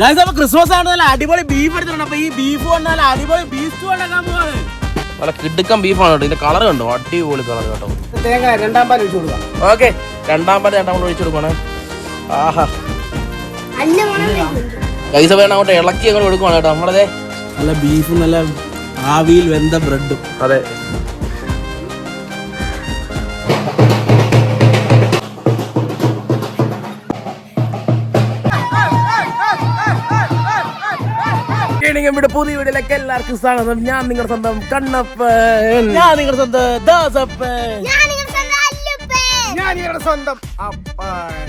Guys അപ്പൊ Christmas ആണ് നല്ല അടിപൊളി ബീഫ് എടുത്തിട്ടുണ്ട്. അപ്പൊ ഈ ബീഫ് കൊണ്ടാൽ അടിപൊളി ബീഫ് സ്റ്റൂ ഉണ്ടാക്കാൻ പോവാണ്. നല്ല കിടുക്കം ബീഫാണ് കേട്ടോ. ഇതിന്റെ കളർ കണ്ടോ, അടിപൊളി കളർ കേട്ടോ. തേങ്ങ രണ്ടാം പാൽ ഒഴിച്ചു കൊടുക്കാം. ഓക്കെ, രണ്ടാം പാൽ ഒഴിച്ചു കൊടുക്കണം. ആഹാ ഗൈസ് വേണം അങ്ങോട്ട് ഇളക്കി അങ്ങോട്ട് കൊടുക്കുവാണ് കേട്ടോ. നമ്മളതെ നല്ല ബീഫും നല്ല ആവിയിൽ വെന്ത ബ്രെഡും. അതെ, പുതിയ വീഡിയോയിലേക്ക് എല്ലാവർക്കും സ്വാഗതം. ഞാൻ നിങ്ങളുടെ സ്വന്തം കണ്ണപ്പൻ, ഞാൻ നിങ്ങളുടെ സ്വന്തം ദാസപ്പൻ, ഞാൻ നിങ്ങളുടെ സ്വന്തം അപ്പൻ.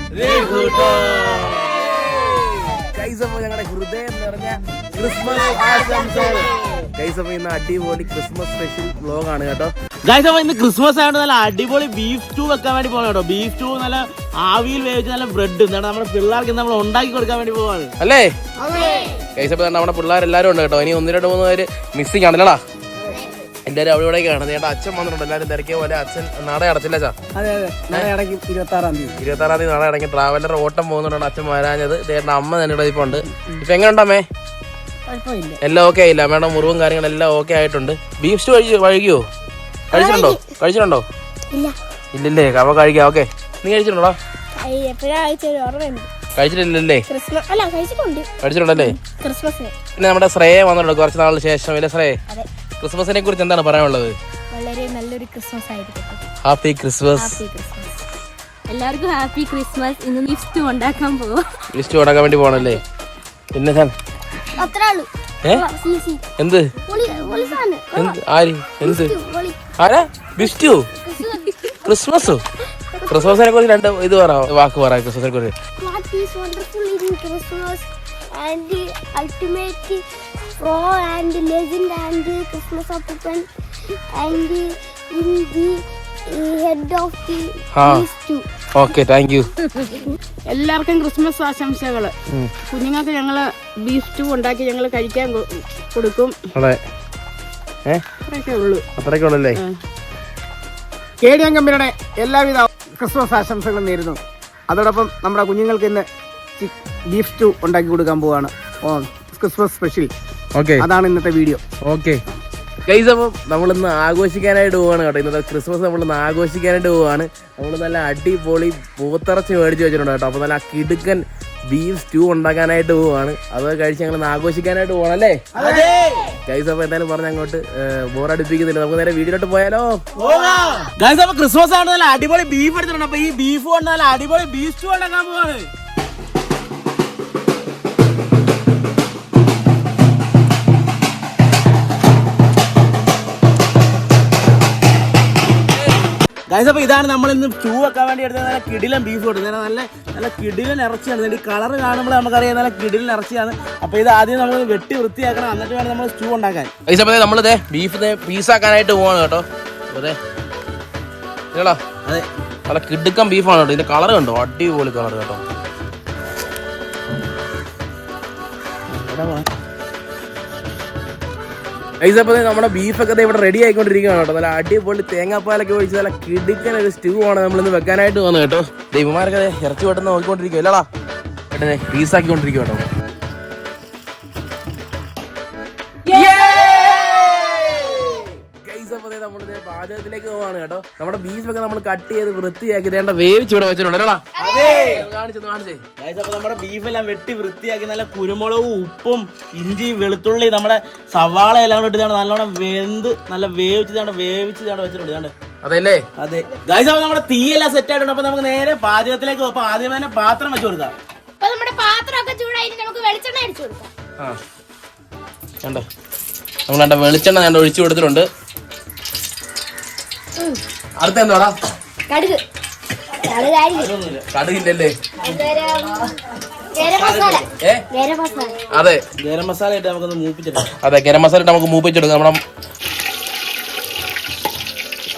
കൈസപ്പോ ഞങ്ങളുടെ ഹൃദയം നിറഞ്ഞ ക്രിസ്മസ് ആശംസകൾ. കൈസപ്പോ ഇന്ന് അടിപൊളി ക്രിസ്മസ് സ്പെഷ്യൽ വ്ലോഗ് ആണ് കേട്ടോ. ഗൈസ് അപ്പൊ ഇന്ന് ക്രിസ്മസ് ആയതുകൊണ്ട് നല്ല അടിപൊളി ബീഫ് സ്റ്റൂ വെക്കാൻ വേണ്ടി പോകണം കേട്ടോ. ബീഫ് സ്റ്റൂ നല്ല ആവിയിൽ വേവിച്ച് നല്ല ബ്രെഡ് എന്താണ് നമ്മുടെ പിള്ളേർക്ക് നമ്മൾ ഉണ്ടാക്കി കൊടുക്കാൻ വേണ്ടി പോവാണ് അല്ലേ. കൈസപ്പോ നമ്മുടെ പിള്ളേരെല്ലാരും ഉണ്ട് കേട്ടോ. ഇനി 1-2-3 പേര് മിസ്സിംഗ് ആണല്ലടാ. എല്ലാരും അവിടെ ഇവിടേക്കാണ്. ചേട്ടാ അച്ഛൻ വന്നിട്ടുണ്ട്. എല്ലാരും തിരക്കിയ പോലെ അച്ഛൻ നട അടച്ചില്ല ചാ. 26-ാം തീയതി നട അടങ്ങി ട്രാവലർ ഓട്ടം പോകുന്നുണ്ടാണ് അച്ഛൻ വരാഞ്ഞത്. ചേട്ടൻ്റെ അമ്മ തന്നെ ഇവിടെ ഇപ്പൊ ഉണ്ട്. ഇപ്പൊ എങ്ങനെയുണ്ടമ്മേ? എല്ലാം ഓക്കെ ആയില്ല മേഡം, മുറിവും കാര്യങ്ങളെല്ലാം ഓക്കെ ആയിട്ടുണ്ട്. ബീഫ് സ്റ്റൂ കഴിക്കുവോ? കഴിച്ചിട്ടുണ്ടോ? ഇല്ലല്ലേ, അപ്പൊ കഴിക്കാം. ഓക്കെ, നീ കഴിച്ചിട്ടുണ്ടോ? കഴിച്ചിട്ടില്ലല്ലേ? കഴിച്ചിട്ടുണ്ടല്ലേ? പിന്നെ നമ്മുടെ ശ്രേയ വന്നിട്ടുണ്ട് കുറച്ച് നാളിന് ശേഷം. ഇല്ല ശ്രേയ, ക്രിസ്മസിനെ കുറിച്ച് എന്താണ് പറയാനുള്ളത്? വളരെ നല്ലൊരു ക്രിസ്മസ് ആയിരിക്കും. Happy Christmas. എല്ലാവർക്കും ഹാപ്പി ക്രിസ്മസ്. ഇന്ന് ലിസ്റ്റ് ഉണ്ടാക്കാൻ പോവാം. ലിസ്റ്റ് ഉണ്ടാക്കാൻ വേണ്ടി പോകണല്ലേ? പിന്നെ എന്ത് ആരാ ബിസ്റ്റു? ക്രിസ്മസോ? ക്രിസ്മസിനെ കുറിച്ച് 2 ഇത് പറ, വാക്ക് പറ ക്രിസ്മസിനെ കുറിച്ച്. And the ultimate pro and legend and Christmas occupant and in the head of the stu. Okay, thank you. എല്ലാവർക്കും ക്രിസ്മസ് ആശംസകള്. കുഞ്ഞുങ്ങൾക്ക് ഞങ്ങള് ബീഫ് സ്റ്റൂ ഉണ്ടാക്കി ഞങ്ങൾ കഴിക്കാൻ കൊടുക്കും. അത്രയൊക്കെ ഉള്ളല്ലേ? KDM കമ്പനിയുടെ എല്ലാവിധ ക്രിസ്മസ് ആശംസകളും നേരുന്നു. അതോടൊപ്പം നമ്മുടെ കുഞ്ഞുങ്ങൾക്ക് ഇന്ന് ബീഫ് സ്റ്റൂ ഉണ്ടാക്കി കൊടുക്കാൻ പോവാണ്. Christmas special. അതാണ് ഇന്നത്തെ വീഡിയോ. ഓക്കെ ഗൈസ്, അപ്പം നമ്മളിന്ന് ആഘോഷിക്കാനായിട്ട് പോവാണ് കേട്ടോ. ഇന്നത്തെ ക്രിസ്മസ് നമ്മളിന്ന് ആഘോഷിക്കാനായിട്ട് പോവാണ്. നമ്മൾ നല്ല അടിപൊളി പൂത്തിറച്ചി മേടിച്ച് വെച്ചിട്ടുണ്ട് കേട്ടോ. അപ്പോൾ നല്ല കിടുക്കൻ ബീഫ് സ്റ്റൂ ഉണ്ടാക്കാനായിട്ട് പോവാണ്. അത് കഴിച്ച് ഞങ്ങൾ ആഘോഷിക്കാനായിട്ട് പോകണം അല്ലേ ഗൈസ്? അപ്പോൾ എന്തായാലും പറഞ്ഞ അങ്ങോട്ട് ബോറടിപ്പിക്കുന്നില്ല, നമുക്ക് നേരെ വീഡിയോട്ട് പോയാലോ? ഗൈസ് അപ്പൊ ക്രിസ്മസ് ആണ് നല്ല അടിപൊളി ബീഫ് എടുത്തിട്ടുണ്ട്. അപ്പൊ ഈ ബീഫ് കൊണ്ട് നല്ല അടിപൊളി ബീഫ് സ്റ്റൂ ഉണ്ടാക്കാൻ പോവാണ്. ഗൈസ് അപ്പൊ ഇതാണ് നമ്മൾ ഇന്ന് സ്റ്റൂ വെക്കാൻ വേണ്ടി എടുത്തത്. നല്ല കിടിലൻ ബീഫ് കൊടുക്കുന്നത്. നല്ല കിടിലൻ ഇറച്ചിയാണ്. ഇതിന്റെ കളർ കാണുമ്പോൾ നമുക്കറിയാം നല്ല കിടിലൻ ഇറച്ചിയാണ്. അപ്പൊ ഇത് ആദ്യം നമ്മൾ വെട്ടി വൃത്തിയാക്കണം, എന്നിട്ട് വേണം നമ്മൾ സ്റ്റൂ ഉണ്ടാക്കാൻ. ഗൈസ് അപ്പോൾ നമ്മളിതേ ബീഫ് പീസാക്കാനായിട്ട് പോവാണ് കേട്ടോ. അതെ ഇല്ലടാ, അതെ നല്ല കിടുക്കം ബീഫാണ് കേട്ടോ. ഇതിന്റെ കളർ കണ്ടോ, അടിപൊളി കളർ കേട്ടോ. ഗൈസ് അപ്പോൾ നമ്മുടെ ബീഫൊക്കെ ഇവിടെ റെഡി ആയിക്കൊണ്ടിരിക്കുകയാണ് കേട്ടോ. നല്ല അടിപൊളി തേങ്ങാപ്പാലൊക്കെ ഒഴിച്ച് നല്ല കിടുക്കൻ ഒരു സ്റ്റൂ ആണ് നമ്മളിന്ന് വെക്കാനായിട്ട് വന്നത് കേട്ടോ. ദൈവമാരൊക്കെ ഇറച്ചി വെട്ടുന്ന നോക്കിക്കൊണ്ടിരിക്കുക അല്ലടാ, പെട്ടെന്ന് പീസാക്കിക്കൊണ്ടിരിക്കുക കേട്ടോ. നമ്മളിത് പാചകത്തിലേക്ക് പോവാണ് കേട്ടോ. നമ്മുടെ ബീഫൊക്കെ നമ്മൾ കട്ട് ചെയ്ത് വൃത്തിയാക്കി വേണ്ട വേവിച്ച് ഇവിടെ വെച്ചിട്ടുണ്ട് അല്ലടാ. കാണിച്ചേ. ഗൈസ് അപ്പൊ നമ്മുടെ ബീഫെല്ലാം വെട്ടി വൃത്തിയാക്കി നല്ല കുരുമുളകും ഉപ്പും ഇഞ്ചി വെളുത്തുള്ളി നമ്മുടെ സവാള എല്ലാം ഇട്ടിട്ടാണ് നല്ലോണം നല്ല വേവിച്ച് വെച്ചിട്ടുണ്ട്. അതല്ലേ? അതെ ഗൈസ് അപ്പൊ നമ്മുടെ തീയെല്ലാം സെറ്റ് ആയിട്ടുണ്ട്. അപ്പൊ നമുക്ക് നേരെ പാചകത്തിലേക്ക് പോകും. അപ്പൊ ആദ്യം തന്നെ പാത്രം വെച്ച് കൊടുക്കാം. നമ്മുടെ പാത്രമൊക്കെ ചൂടായിട്ട് നമുക്ക് വെളിച്ചെണ്ണ അടിച്ചു കൊടുക്കാം. നമ്മൾ വെളിച്ചെണ്ണ ഒഴിച്ചു കൊടുത്തിട്ടുണ്ട്. അടുത്ത എന്താടാ? കടുകില്ലല്ലേ? അതെ, ഗരം മസാല ഇട്ട് നമുക്കൊന്ന് മൂപ്പിച്ചെടുക്കാം. അതെ, ഗരം മസാല ഇട്ട് നമുക്ക് മൂപ്പിച്ചെടുക്കാം.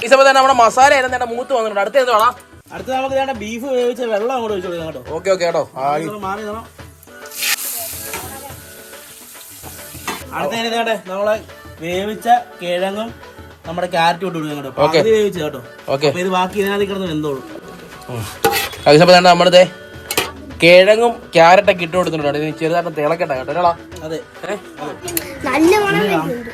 ഈ സമയത്ത് തന്നെ നമ്മുടെ മസാല ഏതാണ്ട് മൂത്ത് വന്നിട്ടുണ്ട്. അടുത്ത എന്താടാ? അടുത്ത നമുക്ക് ബീഫ് വേവിച്ച വെള്ളം അങ്ങോട്ട് ഒഴിച്ചു കൊടുക്കാം കേട്ടോ. ഓക്കെ കേട്ടോ. അടുത്ത നമ്മളെ വേവിച്ച കിഴങ്ങും നമ്മുടെ ക്യാരറ്റ് ഇട്ട് കൊടുക്കാം കേട്ടോ. അത് വേവിച്ച കേട്ടോ. ഇത് ബാക്കി ഇതിനകത്ത് കിടന്ന് വെന്തോളൂ. നമ്മുടെ കിഴങ്ങും ക്യാരറ്റൊക്കെ ഇട്ട് കൊടുത്തിട്ടുണ്ട്. ഇനി ചെറുതായിട്ട് തിളക്കട്ടെ കേട്ടോ ഒരാളാ. അതെ. നല്ല മണം വരുന്നുണ്ട്.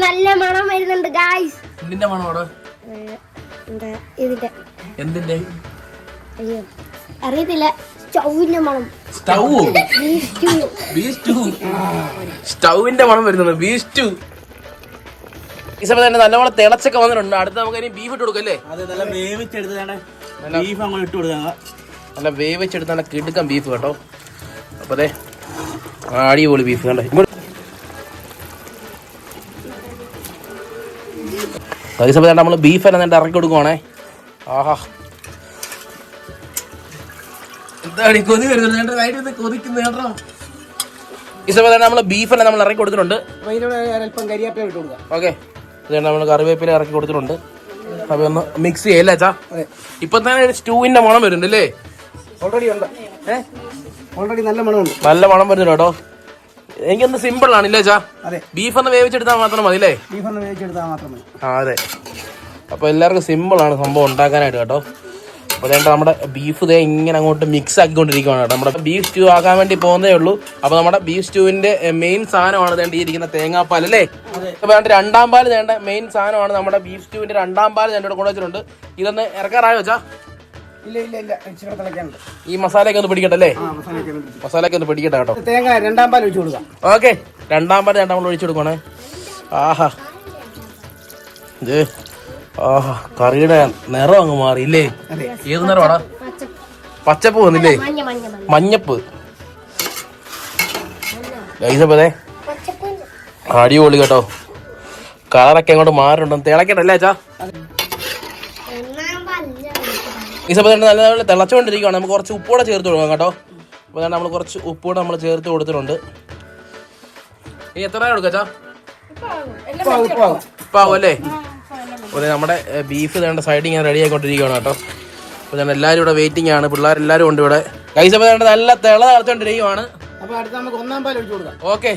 നല്ല മണം വരുന്നുണ്ട് ഗായ്സ്. ഇതിന്റെ മണം അവിടെ ഇതിന്റെ എന്തിന്റെ അയ്യോ അറിയത്തില്ല. സ്റ്റൗവിന്റെ മണം. സ്റ്റൗവോ? സ്റ്റൗവിന്റെ മണം വരുന്നുണ്ട്. ബീസ്റ്റു ഈ സമയത്ത് തന്നെ നല്ലപോലെ തിളച്ചൊക്കെ വന്നിട്ടുണ്ട്. അടുത്ത് നമുക്ക് ഇനി ബീഫ് ഇട്ട് കൊടുക്കും അല്ലേ? അത് നല്ല വേവിച്ചെടുത്താണ് ബീഫ് അങ്ങോട്ട് ഇട്ട് കൊടുക്കാം. നല്ല വേവിച്ചെടുത്ത് നല്ല കിടുക്കാം ബീഫ് കേട്ടോ. അപ്പൊ അതെ അടിപൊളി ബീഫ് കണ്ടേ. ഈ സമയത്ത് നമ്മൾ ബീഫ് എല്ലാം തന്നെ ഇറക്കി കൊടുക്കുവാണേ. ആഹാ എന്താണ് കൊതി വരുന്നത് കൊതിക്കുന്നത് കേട്ടോ. ഈ സമയത്ത് നമ്മൾ ബീഫ് എല്ലാം നമ്മൾ ഇറക്കി കൊടുത്തിട്ടുണ്ട്. അല്പം കരിയാപ്പില ഇട്ട് കൊടുക്കാം. ഓക്കെ ഇതാണ് നമ്മൾ കറിവേപ്പില ഇറക്കി കൊടുത്തിട്ടുണ്ട്. അപ്പൊ ഒന്ന് മിക്സ് ചെയ്യല്ലേ ചാ. ഇപ്പൊ തന്നെ സ്റ്റൂവിന്റെ മണം വരുന്നുണ്ട് അല്ലേ? ഓൾറെഡി ഉണ്ട്. ഓൾറെഡി നല്ല മണമുണ്ട്. നല്ല മണം വരുന്നുണ്ട് കേട്ടോ. എനിക്കൊന്ന് സിമ്പിൾ ആണ് ഇല്ലേ ചാ? അതെ. ബീഫ് ഒന്ന് വേവിച്ചെടുത്താൽ മാത്രം മതി അല്ലേ? ബീഫ് ഒന്ന് വേവിച്ചെടുത്താൽ മാത്രം മതി. ആ അതെ. അപ്പൊ എല്ലാവർക്കും സിമ്പിൾ ആണ് സംഭവം ഉണ്ടാക്കാനായിട്ട് കേട്ടോ. അപ്പൊ അതേണ്ട നമ്മുടെ ബീഫ് ഇതേ ഇങ്ങനെ അങ്ങോട്ട് മിക്സ് ആക്കിക്കൊണ്ടിരിക്കുകയാണ് കേട്ടോ. നമ്മുടെ ബീഫ് സ്റ്റൂ ആക്കാൻ വേണ്ടി പോകുന്നേ ഉള്ളൂ. അപ്പൊ നമ്മുടെ ബീഫ് സ്റ്റൂവിന്റെ മെയിൻ സാധനമാണ് വേണ്ട ഈ ഇരിക്കുന്ന തേങ്ങാപ്പാൽ അല്ലേ? അപ്പൊ വേണ്ട രണ്ടാം പാൽ വേണ്ട മെയിൻ സാധനമാണ് നമ്മുടെ ബീഫ് സ്റ്റൂവിന്റെ രണ്ടാം പാൽ ഞാൻ ഇവിടെ കൊണ്ടുവച്ചിട്ടുണ്ട്. ഇതൊന്ന് ഇറക്കാറായോ വെച്ചാ? ഇല്ല ഇച്ചിരി തിളയ്ക്കാനുണ്ട്. ഈ മസാലയൊക്കെ ഒന്ന് പിടിക്കട്ടെ അല്ലേ? മസാലയൊക്കെ ഒന്ന് പിടിക്കട്ടെ കേട്ടോ. തേങ്ങ രണ്ടാം പാൽ ഒഴിച്ചു കൊടുക്കാം. ഓക്കെ രണ്ടാം പാൽ നമ്മൾ ഒഴിച്ചു കൊടുക്കണേ. ആഹാ ഇത് ആഹാ കറിയുടെ നിറം അങ്ങ് മാറിയില്ലേ? ഏത് നിറമാടാ? പച്ചപ്പ് വന്നില്ലേ? മഞ്ഞപ്പ്. ഗൈസപ്പതേ അടിപൊളി കേട്ടോ. കളറൊക്കെ അങ്ങോട്ട് മാറിയിട്ടുണ്ടോ? തിളക്കട്ടല്ലേ ചാ? ഈ സമയത്ത് നല്ല നല്ല തിളച്ചുകൊണ്ടിരിക്കുകയാണ്. നമുക്ക് കുറച്ച് ഉപ്പൂടെ ചേർത്ത് കൊടുക്കാം കേട്ടോ. അപ്പോൾ തന്നെ നമ്മൾ കുറച്ച് ഉപ്പൂടെ നമ്മൾ ചേർത്ത് കൊടുത്തിട്ടുണ്ട്. ഇനി എത്ര നേരം കൊടുക്കാം ചാ? ഉപ്പാവും അല്ലേ? അപ്പോൾ നമ്മുടെ ബീഫ് വേണ്ട സൈഡിൽ ഞാൻ റെഡി ആയിക്കൊണ്ടിരിക്കുകയാണ് കേട്ടോ. അപ്പോൾ ഞാൻ എല്ലാവരും ഇവിടെ വെയിറ്റിംഗ് ആണ്. പിള്ളേരെല്ലാവരും ഉണ്ട് ഇവിടെ. കൈസ് അപ്പോൾ വേണ്ട നല്ല തിളച്ചുകൊണ്ടിരിക്കുകയാണ്. അപ്പോൾ അടുത്ത് നമുക്ക് ഒന്നാം പാൽ ഒഴിച്ചു കൊടുക്കാം. ഓക്കെ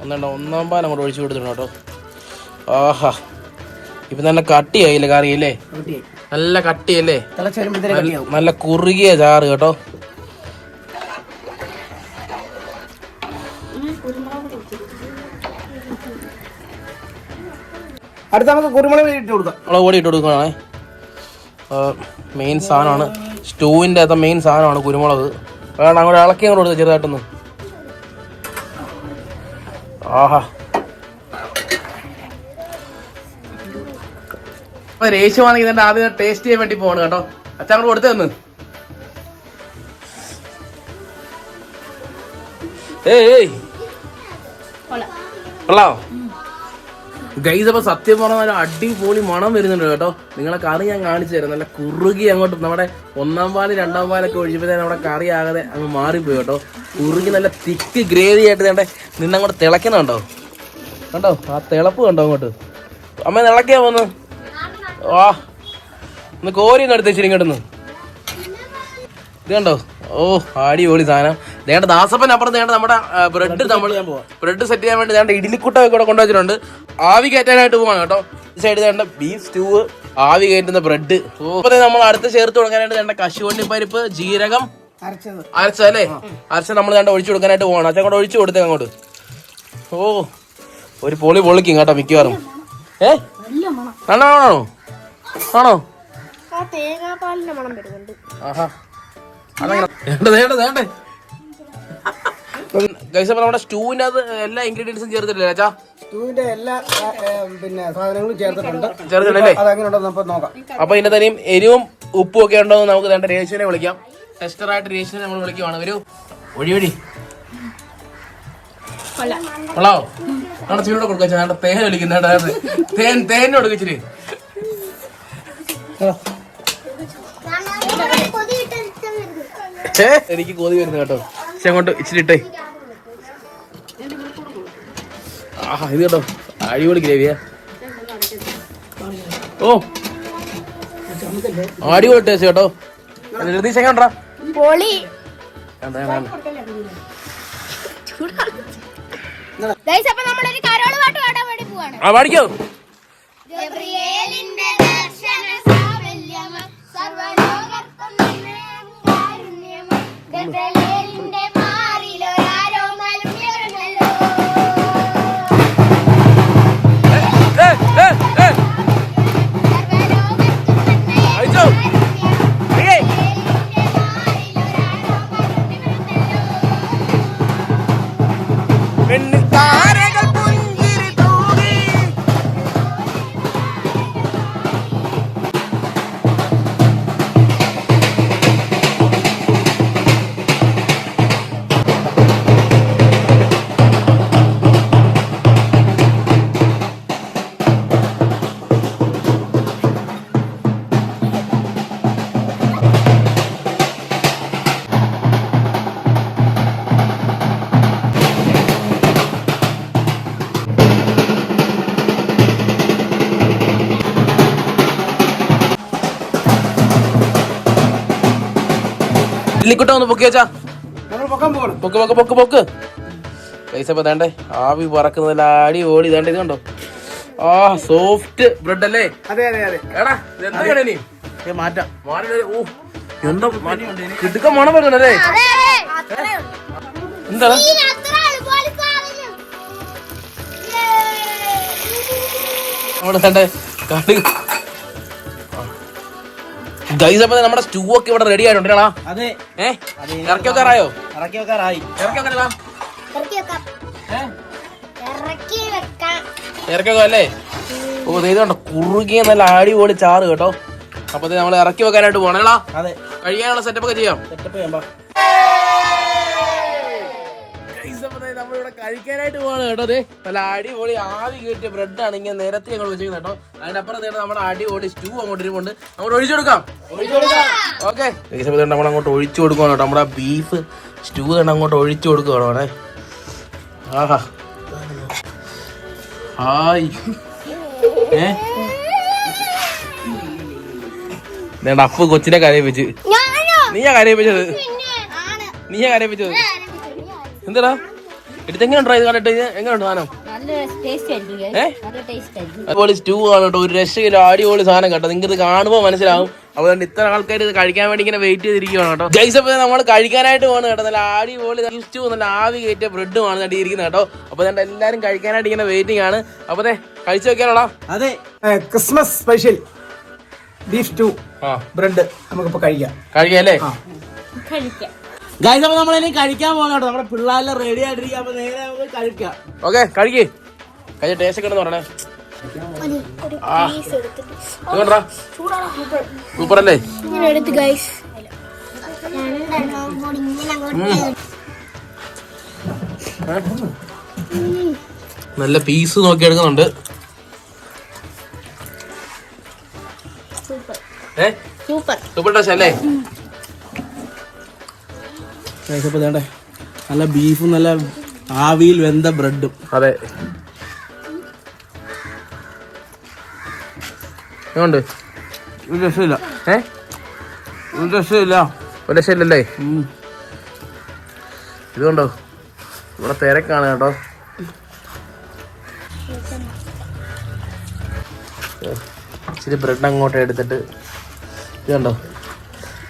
ഒന്നാം പാൽ അങ്ങോട്ട് ഒഴിച്ചു കൊടുത്തിട്ടുണ്ട് കേട്ടോ. ആഹാ ഇപ്പം നല്ല കട്ടിയായില്ലേ കറിയല്ലേ? നല്ല കട്ടിയല്ലേ? നല്ല കുറുകിയ ചാറ് കേട്ടോ. അടുത്ത് നമുക്ക് കുരുമുളക് ഇട്ട് കൊടുക്കാം. മുളക് പൊടി ഇട്ട് കൊടുക്കണേ. മെയിൻ സാധനമാണ് സ്റ്റൂവിൻ്റെ അകത്ത് മെയിൻ സാധനമാണ് കുരുമുളക്. വേണ്ട അങ്ങോട്ട് ഇളക്കി അങ്ങോട്ട് കൊടുത്ത് ചെറുതായിട്ടൊന്ന്. ആഹാ അപ്പൊ രേശുവാണെങ്കിൽ ഇതിന്റെ ആദ്യം ടേസ്റ്റ് ചെയ്യാൻ വേണ്ടി പോകണം കേട്ടോ. അച്ഛൻ അങ്ങോട്ട് കൊടുത്തു തന്ന്. ഏയ് കൊള്ളാം ഗൈസ്. അപ്പൊ സത്യം പറഞ്ഞാൽ അടിപൊളി മണം വരുന്നുണ്ട് കേട്ടോ. നിങ്ങളെ കറി ഞാൻ കാണിച്ചു തരാം. നല്ല കുറുകി അങ്ങോട്ട് നമ്മുടെ ഒന്നാം പാല് രണ്ടാം പാലൊക്കെ ഒഴിച്ചപ്പോഴത്തേനും നമ്മുടെ കറി ആകാതെ അങ്ങ് മാറിപ്പോയി കേട്ടോ. കുറുകി നല്ല തിക്ക് ഗ്രേവി ആയിട്ട് വേണ്ടേ നിന്നങ്ങോട്ട് തിളയ്ക്കുന്നുണ്ടോ? കണ്ടോ ആ തിളപ്പ് കണ്ടോ അങ്ങോട്ട്? അമ്മ തിളക്കിയാ പോന്ന്. വാ ഒന്ന് കോരി ഒന്ന് എടുത്ത് വെച്ചിരി ഇങ്ങോട്ടൊന്ന്. ഇത് കണ്ടോ? ഓ അടിപൊളി സാധനം. നേണ്ട ദാസപ്പൻ അപ്പുറത്ത് നേണ്ട നമ്മുടെ ബ്രെഡ് സെറ്റ് ചെയ്യാൻ വേണ്ടി നേണ്ട ഇഡ്ഡലിക്കുട്ടൊക്കെ കൂടെ കൊണ്ടുവച്ചിട്ടുണ്ട്. ആവി കയറ്റാനായിട്ട് പോവാണ് കേട്ടോ. ഈ സൈഡ് നേണ്ട ബീഫ് സ്റ്റൂ, ആവി കയറ്റുന്ന ബ്രെഡ്. അപ്പൊ നമ്മൾ അടുത്ത് ചേർത്ത് കൊടുക്കാനായിട്ട് നേണ്ട കശുവണ്ടി പരിപ്പ്, ജീരകം അരച്ചതല്ലേ? അരച്ച നമ്മൾ നേണ്ട ഒഴിച്ചു കൊടുക്കാനായിട്ട് പോവാണ്. അച്ഛൻ കൂടെ ഒഴിച്ചു കൊടുത്തേ അങ്ങോട്ട്. ഓ ഒരു പൊളി പൊളിക്കും കേട്ടോ മിക്കവാറും. ആണോ ആണോ? തേങ്ങാപ്പാലിന്റെ മണം വരുന്നുണ്ട്. ആഹാ നമ്മുടെ സ്റ്റൂവിന്റെ അത് എല്ലാ ഇൻഗ്രീഡിയൻസും ചേർത്തിട്ടില്ലേ അച്ഛാ? സ്റ്റൂവിന്റെ എല്ലാ പിന്നെ സാധനങ്ങളും ചേർത്തിട്ടല്ലേ? നോക്കാം. അപ്പൊ ഇതിന്റെ തന്നെയും എരിവും ഉപ്പും ഒക്കെ ഉണ്ടോ എന്ന് നമുക്ക് വേണ്ട രേശുവിനെ വിളിക്കാം. ടെസ്റ്ററായിട്ട് രേശുവിനെ നമ്മൾ വിളിക്കുവാണ്. ഒരു ഒഴി കൊള്ളാവോ? നമ്മുടെ ചൂടോടെ കൊടുക്കാം. തേൻ വിളിക്കുന്ന തേൻ കൊടുക്കിച്ചിരി. എനിക്ക് കൊതി വരുന്നു കേട്ടോ. പക്ഷെ അങ്ങോട്ട് ഇച്ചിരി ഇട്ടേ. ആഹാ ഇത് കേട്ടോ അടിപൊളി ഗ്രേവിയാ. ഓ അടിപൊളി ടേസ്റ്റ് കേട്ടോ. എങ്ങനെണ്ടാ? ആ പാടിക്കോ. ബെത്തലേലിന്റെ മാറിലൊരാരോ മലമുയർന്നല്ലോ. ഇല്ലിക്കുട്ട ഒന്ന് പൊക്കി വെച്ചാ നമ്മൾ പൊക്കാൻ പോകണം. പൊക്ക് പൊക്ക് പൊക്ക് പൊക്ക്. പൈസ ഇപ്പൊ വേണ്ടേ ആവി പറക്കുന്നതിൽ അടി ഓടി ഇതാണ്ട് ഇത് കണ്ടോ. ആ സോഫ്റ്റ് ബ്രെഡ് അല്ലേ? അതെ അതെ അതെ. എടാ എന്താണ് നീ മാറ്റാം. ഓ എന്താ കിടുക്ക മണം വരുന്നുണ്ടല്ലേ? എന്താണ് അവിടെ വേണ്ടേ കടുക്. ഗൈസ് അപ്പൊ നമ്മുടെ സ്റ്റൂ ഒക്കെ ഇവിടെ റെഡി ആയിട്ടുണ്ടാ. അതെ ഇറക്കി വെക്കാറായോ? ഇറക്കി വെക്കാറായി. ഇറക്കി വെക്കാനാ ഇറക്കി വെക്കാം. ഇറക്കി വെക്കാം. ഇറക്കി വെക്കാം അല്ലേ? ഓ ഇത് കണ്ടോ കുറുകിയ നല്ല അടിപൊളി ചാറ് കേട്ടോ. അപ്പൊ നമ്മൾ ഇറക്കി വെക്കാനായിട്ട് പോണേടാ. അതെ കഴിയാനുള്ള സെറ്റപ്പ് ഒക്കെ ചെയ്യാം. സെറ്റപ്പ് ചെയ്യാം. നമ്മളിവിടെ കഴിക്കാനായിട്ട് പോവാണ് കേട്ടോ. അതെ നല്ല അടിപൊളി ആവി കയറ്റിയ ബ്രെഡാണ് ഇങ്ങനെ നിരത്തി ഞങ്ങൾ വെച്ചിരിക്കുന്നത് കേട്ടോ. അതിന്റെ അപ്പുറത്ത് നമ്മുടെ അടിപൊളി സ്റ്റൂ അങ്ങോട്ട് ഇരുമുണ്ട്. അങ്ങോട്ട് ഒഴിച്ചു കൊടുക്കാം. ഓക്കെ ഈ സമയത്ത് നമ്മൾ അങ്ങോട്ട് ഒഴിച്ചു കൊടുക്കുവാണ് കേട്ടോ. നമ്മുടെ ബീഫ് സ്റ്റൂ തന്നെ അങ്ങോട്ട് ഒഴിച്ചു കൊടുക്കുവാണോ അവിടെ. ആഹാ ഹായ് അപ്പ് കൊച്ചിനെ കരയിപ്പിച്ച്. നീയാ കരയിപ്പിച്ചത്. നീയാ കരയിപ്പിച്ചത്. എന്താടാ എടുത്തെങ്ങനെയുണ്ടോ ഇത് കണ്ടിട്ട്? എങ്ങനെയുണ്ട് സാധനം? അതുപോലെ സ്റ്റൂ ആണ് കേട്ടോ. ഒരു രക്ഷയില്ല അടിപൊളി സാധനം കേട്ടോ. നിങ്ങൾക്ക് ഇത് കാണുമ്പോൾ മനസ്സിലാവും. അതുകൊണ്ട് ഇത്ര ആൾക്കാർ ഇത് കഴിക്കാൻ വേണ്ടി ഇങ്ങനെ വെയിറ്റ് ചെയ്തിരിക്കുകയാണ് കേട്ടോ. ഗൈസ് അപ്പോൾ നമ്മൾ കഴിക്കാനായിട്ട് പോകുന്നത് കേട്ടോ. നല്ല അടിപൊളി സ്റ്റൂ നല്ല ആവി കയറ്റിയ ബ്രെഡുമാണ് നട്ടിരിക്കുന്നത് കേട്ടോ. അപ്പോൾ അതുകൊണ്ട് എല്ലാവരും കഴിക്കാനായിട്ട് ഇങ്ങനെ വെയിറ്റിംഗ് ആണ്. അപ്പോൾ അതെ കഴിച്ചു വെക്കാനോടാ. അതെ Christmas special beef stew bread നമുക്കിപ്പോ കഴിക്കാം. കഴിക്കാം അല്ലേ? ഗൈസ് അപ്പൊ നമ്മളിനി കഴിക്കാൻ പോകുന്ന കേട്ടോ. നമ്മുടെ പിള്ളേരെല്ലാം റെഡി ആയിട്ടിരിക്കുക. അപ്പൊ നേരെ നമുക്ക് കഴിക്കാം. ഓക്കെ കഴിക്കേ. കഴിച്ച ടേസ്റ്റ് ഒക്കെ ഉണ്ടെന്ന് പറയണേ. സൂപ്പർ അല്ലേ? നല്ല പീസ് നോക്കി എടുക്കുന്നുണ്ട്. സൂപ്പർ ടേസ്റ്റ് അല്ലേ? നല്ല ബീഫും നല്ല ആവിയിൽ വെന്ത ബ്രെഡും. അതെ ഉണ്ട്. ഒരു രക്ഷയില്ല. ഒരു രക്ഷയില്ല. ഒരു രക്ഷയില്ലല്ലേ? ഇതുകൊണ്ടോ ഇവിടെ തിരക്കാണ് കേട്ടോ. ഇച്ചിരി ബ്രെഡ് അങ്ങോട്ട് എടുത്തിട്ട് ഇത് കണ്ടോ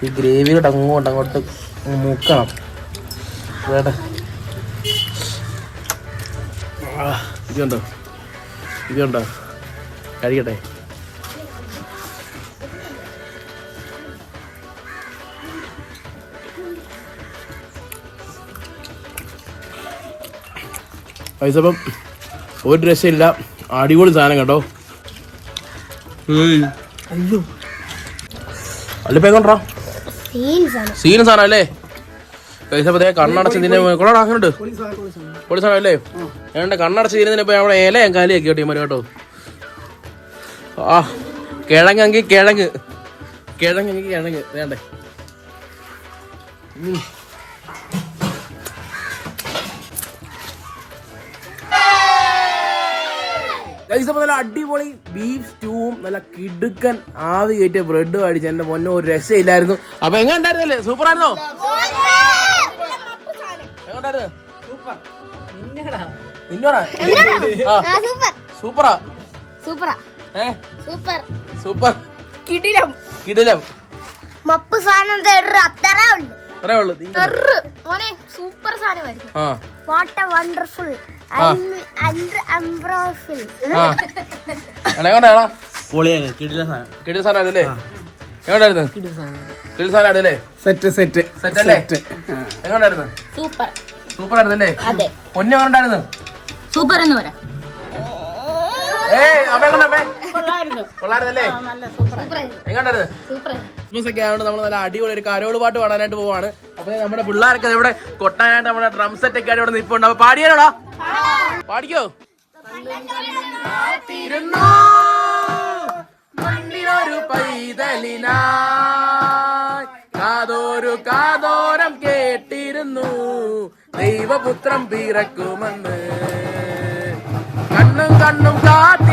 ഈ ഗ്രേവിയോട്ട് അങ്ങോട്ട് മുക്കണം. വേട്ടെ ഇത് കണ്ടോ കഴിക്കട്ടെ. പൈസപ്പം ഒരു രക്ഷയില്ല. അടിപൊളി സാധനം കേട്ടോ. അല്ലിപ്പോ സീൻ സാധനം അല്ലേ? പൈസപ്പത്തേ കണ്ണടച്ചതിനെ കൊള്ളാടാ. അങ്ങനെയുണ്ട് പൊളി സാധനം അല്ലേ? ഏണ്ട കണ്ണടച്ച് തീരുന്നതിനിപ്പോ അവിടെ ഇല ഞാൻ കാലിയാക്കി കേട്ടോ ഈ മരം കേട്ടോ. ആ കിഴങ്ങെങ്കിൽ കിഴങ്ങ് വേണ്ടേ. നല്ല അടിപൊളി ബീഫ് സ്റ്റൂവും നല്ല കിടുക്കൻ ആവി കയറ്റിയ ബ്രെഡും അടിച്ച് എന്റെ പൊന്നോ ഒരു രക്ഷയില്ലായിരുന്നു. അപ്പൊ എങ്ങനെ ഉണ്ടായിരുന്നല്ലേ? സൂപ്പർ ആയിരുന്നോ? എങ്ങോട്ടായിരുന്നു? സൂപ്പറാ സൂപ്പർ സൂപ്പർ കിടിലം കിടിലം മപ്പ് സാധനം അത്ര ഉണ്ട്. അത്രേ ഉള്ളു. മോനെ സൂപ്പർ സാധനമായിരുന്നു. ആ വാട്ട് എ വണ്ടർഫുൾ അംബ്രോഫുൾ. എങ്ങോട്ടാ പൊളിയാണ്, കിടിലൻ സാധനം. കിടിൽ സാധനം ആയിരുന്നല്ലേ? എങ്ങോട്ടായിരുന്നു? കിടിൽ സാധനം ആയിരുന്നല്ലേ? സെറ്റ് സെറ്റ് സെറ്റ് അല്ലേ? എങ്ങോട്ടായിരുന്നു? സൂപ്പർ. സൂപ്പർ ആയിരുന്നല്ലേ? അതെ, പൊന്നു എങ്ങോട്ടായിരുന്നു? സൂപ്പർ എന്ന് പറയാം. കൊള്ളായിരുന്നല്ലേ? എങ്ങോട്ടായിരുന്നു? ക്രിസ്മസ് ഒക്കെ ആയതുകൊണ്ട് നമ്മൾ നല്ല അടിപൊളി ഒരു കരോള് പാട്ട് പാടാനായിട്ട് പോവാണ്. അപ്പൊ നമ്മുടെ പിള്ളേരൊക്കെ ഇവിടെ കൊട്ടാനായിട്ട് നമ്മുടെ ഡ്രം സെറ്റ് ഒക്കെ ആയിട്ട് ഇവിടെ നിൽപ്പുണ്ട്. അപ്പൊ പാടിയാലോടാ? പാടിക്കോ. മണ്ണിനൊരു പൈതലിനായി കാതോരു കാതോരം കേട്ടിരുന്നു ദൈവപുത്രം പിറക്കുമെന്ന് കണ്ണും കണ്ണും കാത്തി